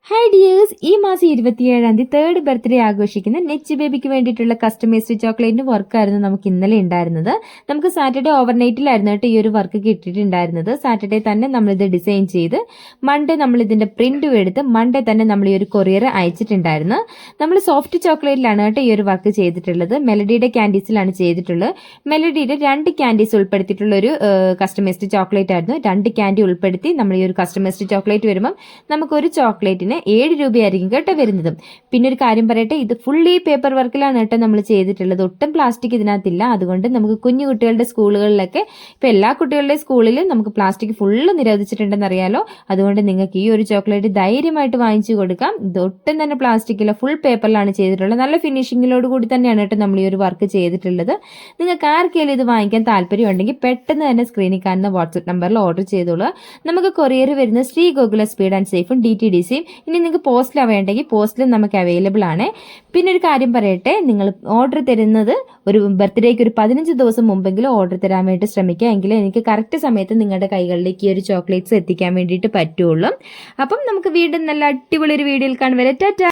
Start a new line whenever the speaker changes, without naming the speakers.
Hi dears, ഈ മാസം 27 third birthday ആഘോഷിക്കുന്ന നെച്ച് ബേബിക്ക് വേണ്ടിയിട്ടുള്ള കസ്റ്റമൈസ്ഡ് ചോക്ലേറ്റിന്റെ വർക്കായിരുന്നു നമുക്ക് ഇന്നലെ ഉണ്ടായിരുന്നത്. നമുക്ക് സാറ്റർഡേ ഓവർനൈറ്റിലായിരുന്നു കേട്ടോ ഈ ഒരു വർക്ക് കിട്ടിയിട്ടുണ്ടായിരുന്നത്. സാറ്റർഡേ തന്നെ നമ്മളിത് ഡിസൈൻ ചെയ്ത് മൺഡേ നമ്മൾ ഇതിന്റെ പ്രിന്റും എടുത്ത് മൺഡേ തന്നെ നമ്മൾ ഈ ഒരു കൊറിയർ അയച്ചിട്ടുണ്ടായിരുന്നു. നമ്മൾ സോഫ്റ്റ് ചോക്ലേറ്റിലാണ് കേട്ടോ ഈ ഒരു വർക്ക് ചെയ്തിട്ടുള്ളത്. മെലഡിയുടെ ക്യാൻഡീസിലാണ് ചെയ്തിട്ടുള്ളത്. മെലഡിയുടെ 2 ക്യാൻഡീസ് ഉൾപ്പെടുത്തിയിട്ടുള്ള ഒരു കസ്റ്റമൈസ്ഡ് ചോക്ലേറ്റ് ആയിരുന്നു. 2 ക്യാൻഡി ഉൾപ്പെടുത്തി നമ്മൾ ഈ ഒരു കസ്റ്റമൈസ്ഡ് ചോക്ലേറ്റ് വരുമ്പം നമുക്കൊരു ചോക്ലേറ്റിന് 7 രൂപയായിരിക്കും കേട്ടോ വരുന്നതും. പിന്നെ ഒരു കാര്യം പറയട്ടെ, ഇത് ഫുള്ളി പേപ്പർ വർക്കിലാണ് കേട്ടോ നമ്മൾ ചെയ്തിട്ടുള്ളത്. ഒട്ടും പ്ലാസ്റ്റിക് ഇതിനകത്തില്ല. അതുകൊണ്ട് നമുക്ക് കുഞ്ഞു കുട്ടികളുടെ സ്കൂളുകളിലൊക്കെ ഇപ്പൊ എല്ലാ കുട്ടികളുടെയും സ്കൂളിൽ നമുക്ക് പ്ലാസ്റ്റിക് ഫുള്ള് നിരോധിച്ചിട്ടുണ്ടെന്ന് അറിയാലോ. അതുകൊണ്ട് നിങ്ങൾക്ക് ഈ ഒരു ചോക്ലേറ്റ് ധൈര്യമായിട്ട് വാങ്ങിച്ചു കൊടുക്കാം. ഇത് ഒട്ടും തന്നെ പ്ലാസ്റ്റിക്കില്ല, ഫുൾ പേപ്പറിലാണ് ചെയ്തിട്ടുള്ളത്. നല്ല ഫിനിഷിങ്ങിലോട് കൂടി തന്നെയാണ് കേട്ടോ നമ്മൾ ഈ ഒരു വർക്ക് ചെയ്തിട്ടുള്ളത്. നിങ്ങൾക്ക് ആർക്കെങ്കിലും ഇത് വാങ്ങിക്കാൻ താല്പര്യം ഉണ്ടെങ്കിൽ പെട്ടെന്ന് തന്നെ സ്ക്രീനിൽ കാണുന്ന വാട്സ്ആപ്പ് നമ്പറിൽ ഓർഡർ ചെയ്തോളൂ. നമുക്ക് കൊറിയർ വരുന്നത് ശ്രീ ഗോകുല സ്പീഡ് ആൻഡ് സേഫും DTDCയും. ഇനി നിങ്ങൾക്ക് പോസ്റ്റിൽ വേണ്ടെങ്കിൽ പോസ്റ്റിലും നമുക്ക് അവൈലബിൾ ആണ്. പിന്നെ ഒരു കാര്യം പറയട്ടെ, നിങ്ങൾ ഓർഡർ തരുന്നത് ഒരു ബർത്ത്ഡേക്ക് ഒരു 15 ദിവസം മുമ്പെങ്കിലും ഓർഡർ തരാൻ വേണ്ടി ശ്രമിക്കുക. എങ്കിലും എനിക്ക് കറക്റ്റ് സമയത്ത് നിങ്ങളുടെ കൈകളിലേക്ക് ഈ ഒരു ചോക്ലേറ്റ്സ് എത്തിക്കാൻ വേണ്ടിയിട്ട് പറ്റുള്ളൂ. അപ്പം നമുക്ക് വീണ്ടും നല്ല അടിപൊളി ഒരു വീഡിയോയിൽ കാണുവരെ ടാറ്റാ.